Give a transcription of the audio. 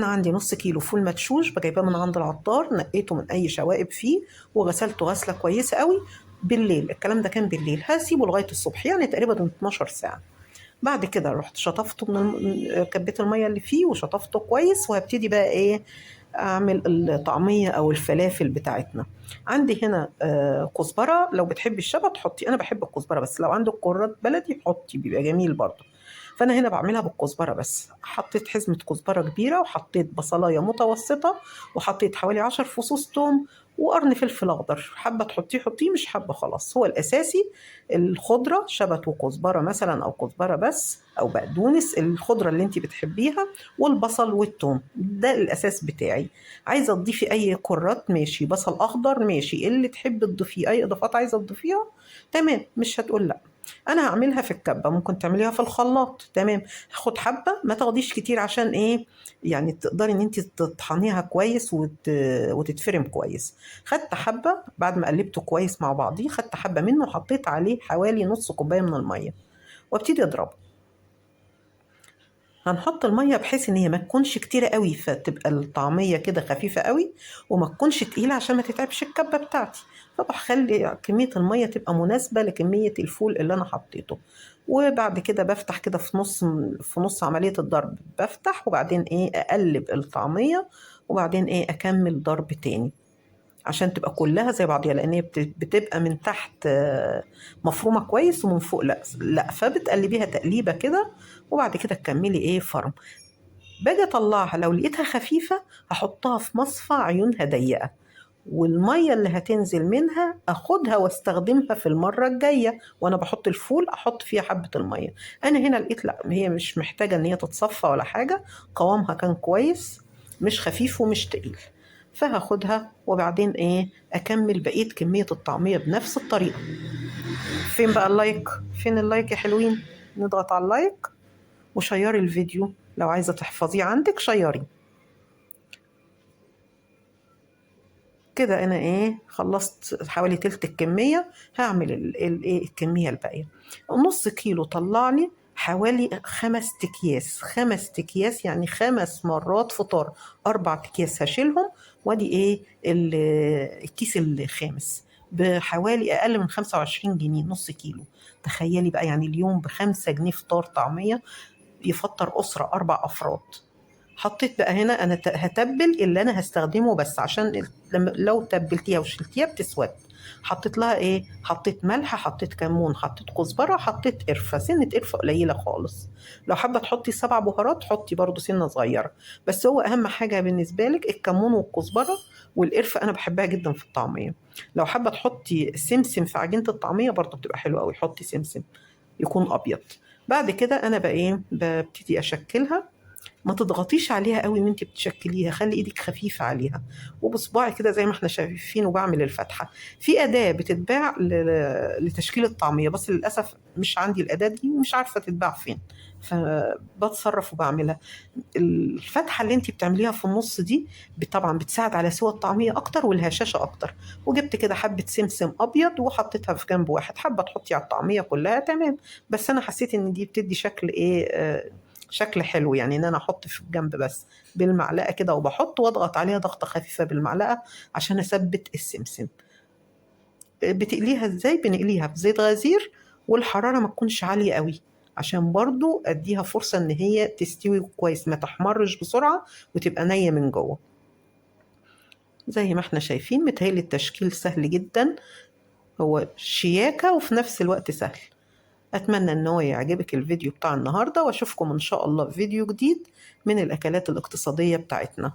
انا عندي نص كيلو فول مدشوش بجيباه من عند العطار، نقيته من اي شوائب فيه وغسلته غسله كويسه قوي بالليل. الكلام ده كان بالليل، هسيبه لغايه الصبح يعني تقريبا 12 ساعه. بعد كده رحت شطفته كبيت الميه اللي فيه وشطفته كويس، وهبتدي بقى ايه اعمل الطعميه او الفلافل بتاعتنا. عندي هنا كزبره، لو بتحبي الشبت حطي، انا بحب الكزبره بس، لو عندك كرات بلدي حطي بيبقى جميل برضه. فانا هنا بعملها بالكزبره بس، حطيت حزمه كزبره كبيره وحطيت بصلايه متوسطه وحطيت حوالي 10 فصوص توم وقرن فلفل اخضر. حابه تحطيه حطيه، مش حابه خلاص. هو الاساسي الخضره، شبت وكزبره مثلا او كزبره بس او بقدونس، الخضره اللي انت بتحبيها، والبصل والثوم، ده الاساس بتاعي. عايزه تضيفي اي كرات ماشي، بصل اخضر ماشي، اللي تحبي تضيفيه اي اضافات عايزه تضيفيها تمام، مش هتقول لا. انا هعملها في الكبه، ممكن تعمليها في الخلاط تمام. هاخد حبه، ما تاخديش كتير عشان ايه يعني تقدري ان انت تطحنيها كويس وتتفرم كويس. خدت حبه بعد ما قلبته كويس مع بعضيه، خدت حبه منه وحطيت عليه حوالي نص كوبايه من الميه وابتدي اضربه. هنحط الميه بحيث ان هي ما تكونش كتيره قوي فتبقى الطعميه كده خفيفه قوي، وما تكونش تقيله عشان ما تتعبش الكبه بتاعتي. فبخلي كميه الميه تبقى مناسبه لكميه الفول اللي انا حطيته. وبعد كده بفتح كده في نص عمليه الضرب، بفتح وبعدين ايه اقلب الطعميه، وبعدين ايه اكمل ضرب تاني عشان تبقى كلها زي بعضيها، لان هي بتبقى من تحت مفرومه كويس ومن فوق لا لا، فبتقلبيها تقليبه كده وبعد كده تكملي ايه فرم. باجي اطلعها لو لقيتها خفيفه هحطها في مصفى عيونها ضيقه، والميه اللي هتنزل منها اخدها واستخدمها في المره الجايه وانا بحط الفول، احط فيها حبه الميه. انا هنا لقيت لا، هي مش محتاجه ان هي تتصفى ولا حاجه، قوامها كان كويس، مش خفيف ومش تقيل. فهاخدها وبعدين ايه اكمل بقيه كميه الطعميه بنفس الطريقه. فين بقى اللايك؟ فين اللايك يا حلوين؟ نضغط على اللايك وشيري الفيديو، لو عايزه تحفظيه عندك شيري. كده انا ايه خلصت حوالي تلت الكمية. هعمل ايه الكمية الباقية. نص كيلو طلع لي حوالي 5 اكياس، 5 اكياس يعني 5 مرات فطار. 4 اكياس هشيلهم، وادي ايه الكيس الخامس بحوالي اقل من 25 جنيه، نص كيلو. تخيلي بقى يعني اليوم ب5 جنيه فطار طعمية يفطر أسرة 4 أفراد. حطيت بقى هنا انا هتبل اللي انا هستخدمه بس، عشان لو تبلتيها وشلتيها بتسود. حطيت لها ايه، حطيت ملح، حطيت كمون، حطيت كزبره، حطيت قرفه، سنه قرفه قليله خالص. لو حابه تحطي 7 بهارات حطي برضو سنه صغيره، بس هو اهم حاجه بالنسبه لك الكمون والكزبره والقرفه، انا بحبها جدا في الطعميه. لو حابه تحطي سمسم في عجينه الطعميه برضو بتبقى حلوه قوي، حطي سمسم يكون ابيض. بعد كده انا بقى ايه ببتدي اشكلها. ما تضغطيش عليها قوي وانت بتشكليها، خلي ايدك خفيفه عليها وبصباعي كده زي ما احنا شايفين، وبعمل الفتحه. في اداه بتتباع لتشكيل الطعميه، بس للاسف مش عندي الاداه دي ومش عارفه تتباع فين، فبتصرف وبعملها. الفتحه اللي انت بتعمليها في النص دي طبعا بتساعد على سوى الطعميه اكتر والهشاشه اكتر. وجبت كده حبه سمسم ابيض وحطيتها في جنب واحد، حابه تحطي على الطعميه كلها تمام، بس انا حسيت ان دي بتدي شكل ايه شكل حلو، يعني ان انا احط في الجنب بس بالمعلقه كده، وبحط واضغط عليها ضغطه خفيفه بالمعلقه عشان اثبت السمسم. بتقليها ازاي؟ بنقليها في زيت غزير والحراره ما تكونش عاليه قوي، عشان برضو اديها فرصه ان هي تستوي كويس، ما تحمرش بسرعه وتبقى نيه من جوه. زي ما احنا شايفين متهيألي التشكيل سهل جدا، هو شياكه وفي نفس الوقت سهل. أتمنى إن هو يعجبك الفيديو بتاع النهاردة، وأشوفكم إن شاء الله في فيديو جديد من الأكلات الاقتصادية بتاعتنا.